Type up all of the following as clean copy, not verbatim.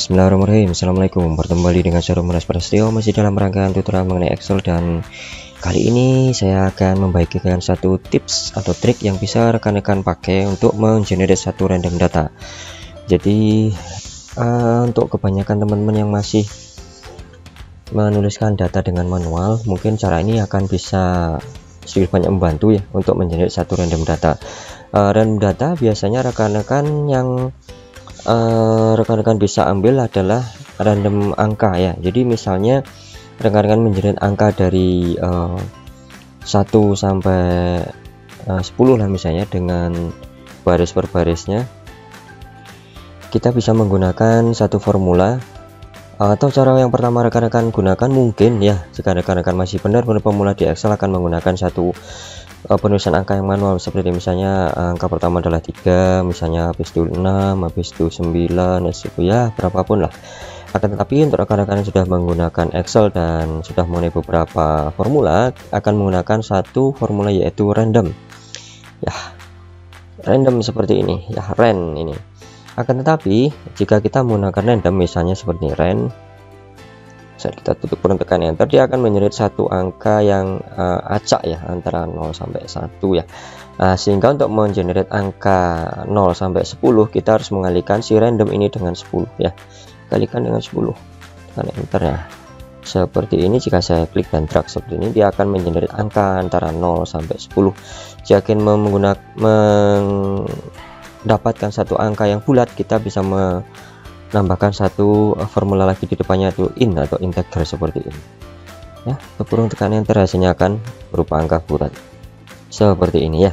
Bismillahirrahmanirrahim. Assalamualaikum, bertemu kembali dengan saya Romanas Prasetyo, masih dalam rangkaian tutorial mengenai Excel, dan kali ini saya akan membagikan satu tips atau trik yang bisa rekan-rekan pakai untuk mengenerate satu random data. Jadi untuk kebanyakan teman-teman yang masih menuliskan data dengan manual, mungkin cara ini akan bisa sedikit banyak membantu ya untuk mengenerate satu random data. Random data biasanya rekan-rekan bisa ambil adalah random angka ya. Jadi misalnya rekan-rekan mengenerate angka dari 1 sampai 10 lah misalnya, dengan baris per barisnya kita bisa menggunakan satu formula. Atau cara yang pertama rekan-rekan gunakan, mungkin ya jika rekan-rekan masih benar-benar pemula di Excel, akan menggunakan satu penulisan angka yang manual, seperti misalnya angka pertama adalah 3, misalnya habis itu 6, habis itu 9, ya berapapun lah. Akan tetapi untuk rekan-rekan yang sudah menggunakan Excel dan sudah mengenai beberapa formula, akan menggunakan satu formula yaitu random ya, random seperti ini ya, ran ini. Akan tetapi jika kita menggunakan random, misalnya seperti ran, saat kita tutup kurung tekan enter, dia akan mengenerate satu angka yang acak ya, antara 0 sampai 1 ya. Sehingga untuk mengenerate angka 0 sampai 10, kita harus mengalihkan si random ini dengan 10 ya. Kalikan dengan 10, tekan enter ya. Seperti ini, jika saya klik dan drag seperti ini, dia akan mengenerate angka antara 0 sampai 10. Jika mendapatkan satu angka yang bulat, kita bisa menambahkan satu formula lagi di depannya, itu in atau integer seperti ini ya. Kurung tekan enter, hasilnya akan berupa angka bulat seperti ini ya.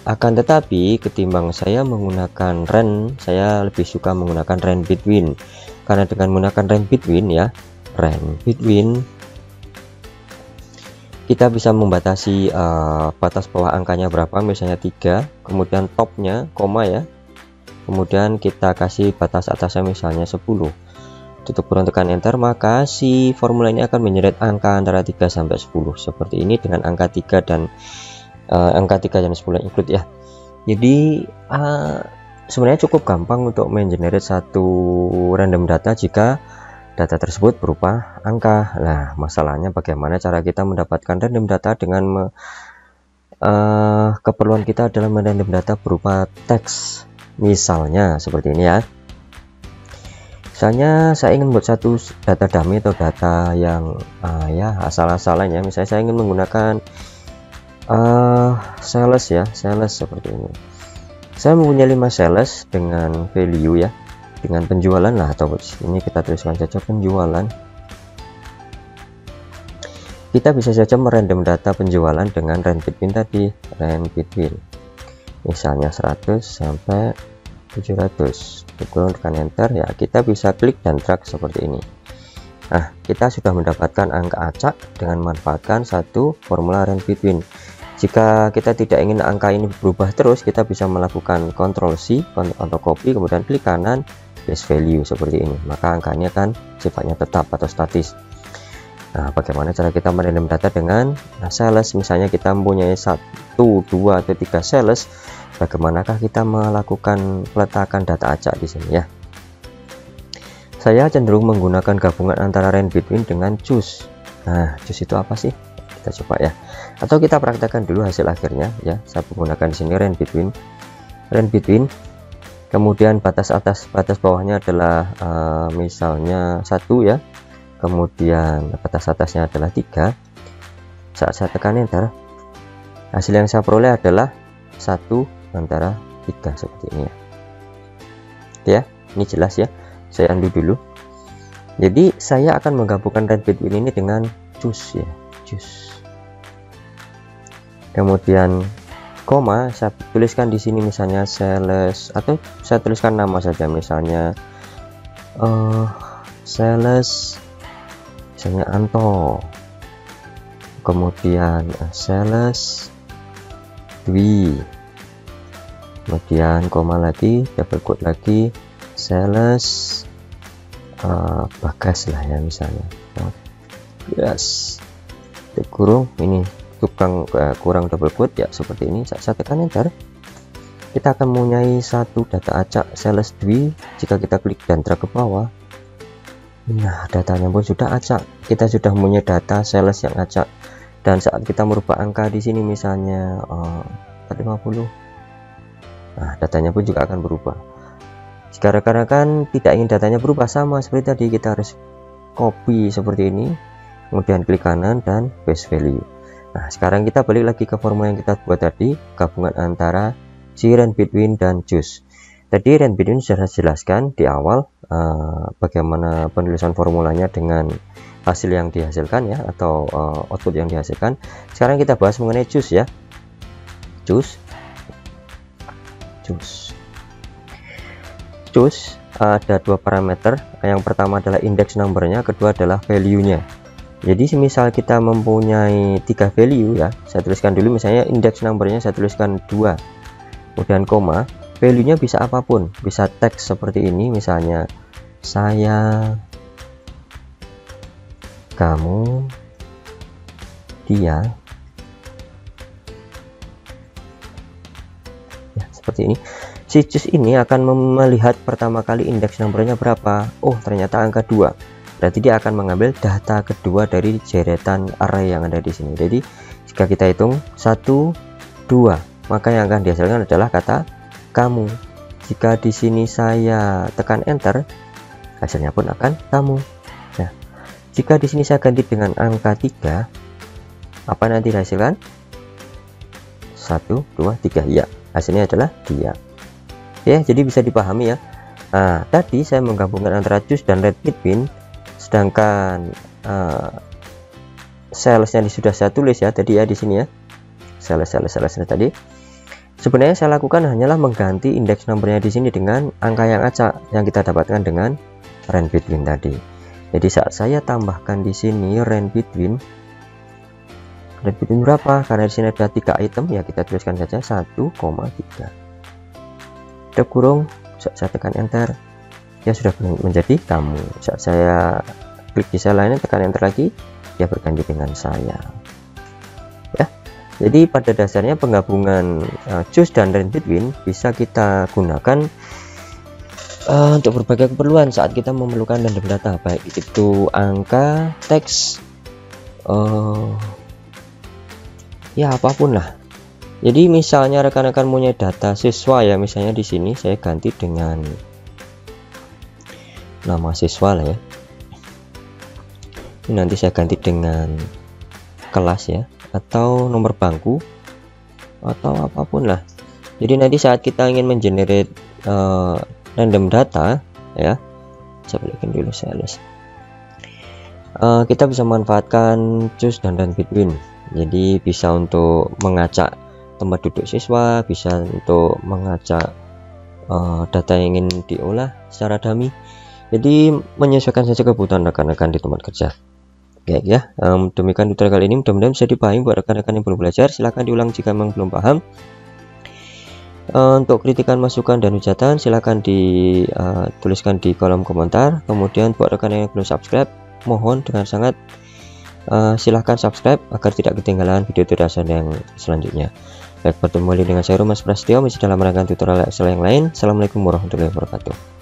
Akan tetapi ketimbang saya menggunakan ran, saya lebih suka menggunakan ran between, karena dengan menggunakan ran between ya, ran between kita bisa membatasi batas bawah angkanya berapa, misalnya 3, kemudian topnya koma ya, kemudian kita kasih batas atasnya misalnya 10, tutup kurung tekan enter, maka si formula ini akan mengenerate angka antara 3 sampai 10 seperti ini, dengan angka 3 dan 10 include ya. Jadi sebenarnya cukup gampang untuk mengenerate satu random data jika data tersebut berupa angka. Nah, masalahnya bagaimana cara kita mendapatkan random data dengan keperluan kita adalah merandom data berupa teks. Misalnya seperti ini ya. Misalnya saya ingin buat satu data dummy atau data yang ya asal-asalan ya. Misalnya saya ingin menggunakan sales ya, sales seperti ini. Saya mempunyai 5 sales dengan value ya, dengan penjualan lah, atau ini kita tuliskan saja penjualan. Kita bisa saja merandom data penjualan dengan ran between tadi, ran between misalnya 100 sampai 700, kurung tekan enter ya. Kita bisa klik dan drag seperti ini. Nah, kita sudah mendapatkan angka acak dengan memanfaatkan satu formula ran between. Jika kita tidak ingin angka ini berubah terus, kita bisa melakukan Ctrl C atau copy, kemudian klik kanan base value seperti ini, maka angkanya kan sifatnya tetap atau statis. Nah, bagaimana cara kita merandom data dengan sales? Misalnya kita mempunyai 1, 2 atau 3 sales, bagaimanakah kita melakukan peletakan data acak di sini ya? Saya cenderung menggunakan gabungan antara ran between dengan choose. Nah, choose itu apa sih? Kita coba ya, atau kita praktekkan dulu hasil akhirnya ya. Saya menggunakan di sini ran between, kemudian batas atas batas bawahnya adalah misalnya 1 ya, kemudian batas atasnya adalah 3. Saat saya tekan enter, hasil yang saya peroleh adalah 1 antara 3 seperti ini ya. Ini jelas ya, saya undo dulu. Jadi saya akan menggabungkan ran between ini dengan choose ya, choose. Kemudian koma, saya tuliskan di sini misalnya sales, atau saya tuliskan nama saja, misalnya sales misalnya Anto, kemudian sales Dwi, kemudian koma lagi, double quote lagi, sales Bagas lah ya misalnya, yes, kurung ini tukang kurang double quote ya, seperti ini. Saya tekan enter, kita akan mempunyai satu data acak sales Dwi. Jika kita klik dan drag ke bawah, nah datanya pun sudah acak, kita sudah mempunyai data sales yang acak. Dan saat kita merubah angka di sini misalnya 450, nah datanya pun juga akan berubah. Jika rekan-rekan tidak ingin datanya berubah sama seperti tadi, kita harus copy seperti ini, kemudian klik kanan dan paste value. Nah sekarang kita balik lagi ke formula yang kita buat tadi, gabungan antara si range between dan choose. Tadi range between sudah saya jelaskan di awal bagaimana penulisan formulanya dengan hasil yang dihasilkan ya, atau output yang dihasilkan. Sekarang kita bahas mengenai choose ya. Choose ada dua parameter. Yang pertama adalah index numbernya, kedua adalah value-nya. Jadi misal kita mempunyai 3 value ya, saya tuliskan dulu misalnya index numbernya saya tuliskan 2, kemudian koma, value-nya bisa apapun, bisa teks seperti ini misalnya saya, kamu, dia ya, seperti ini. Si choose ini akan melihat pertama kali indeks nomornya berapa. Oh ternyata angka 2, berarti dia akan mengambil data kedua dari deretan array yang ada di sini. Jadi jika kita hitung 1, 2, maka yang akan dihasilkan adalah kata kamu. Jika di sini saya tekan enter, hasilnya pun akan kamu. Nah jika di sini saya ganti dengan angka 3, apa nanti dihasilkan? 1, 2, 3, ya hasilnya adalah dia. Ya, jadi bisa dipahami ya. Nah, tadi saya menggabungkan antara choose dan range between, sedangkan salesnya sudah saya tulis ya tadi ya di sini ya. Sales tadi. Sebenarnya saya lakukan hanyalah mengganti indeks nomornya di sini dengan angka yang acak yang kita dapatkan dengan range between tadi. Jadi saat saya tambahkan di sini range between berapa? Karena di sini ada 3 item ya, kita tuliskan saja 1,3. Ada kurung, saya tekan enter, ya sudah menjadi kamu. Saat saya klik di sel lainnya, tekan enter lagi, ya berganti dengan saya ya. Jadi pada dasarnya penggabungan choose dan range between bisa kita gunakan untuk berbagai keperluan saat kita memerlukan random data, baik itu angka, teks, ya apapun lah. Jadi misalnya rekan-rekan punya data siswa ya, misalnya di sini saya ganti dengan nama siswa lah ya. Ini nanti saya ganti dengan kelas ya, atau nomor bangku, atau apapun lah. Jadi nanti saat kita ingin mengenerate random data ya, saya balikin dulu sales. Kita bisa memanfaatkan choose dan range between. Jadi bisa untuk mengacak tempat duduk siswa, bisa untuk mengacak data yang ingin diolah secara dummy. Jadi menyesuaikan saja kebutuhan rekan-rekan di tempat kerja. Oke ya, demikian tutorial kali ini, mudah-mudahan bisa dipahami buat rekan-rekan yang belum belajar. Silahkan diulang jika memang belum paham. Untuk kritikan, masukan, dan hujatan silahkan dituliskan di kolom komentar. Kemudian buat rekan yang belum subscribe, mohon dengan sangat silahkan subscribe agar tidak ketinggalan video tutorial yang selanjutnya. Baik, bertemu lagi dengan saya Mas Prasetyo masih dalam rangkaian tutorial Excel yang lain. Assalamualaikum warahmatullahi wabarakatuh.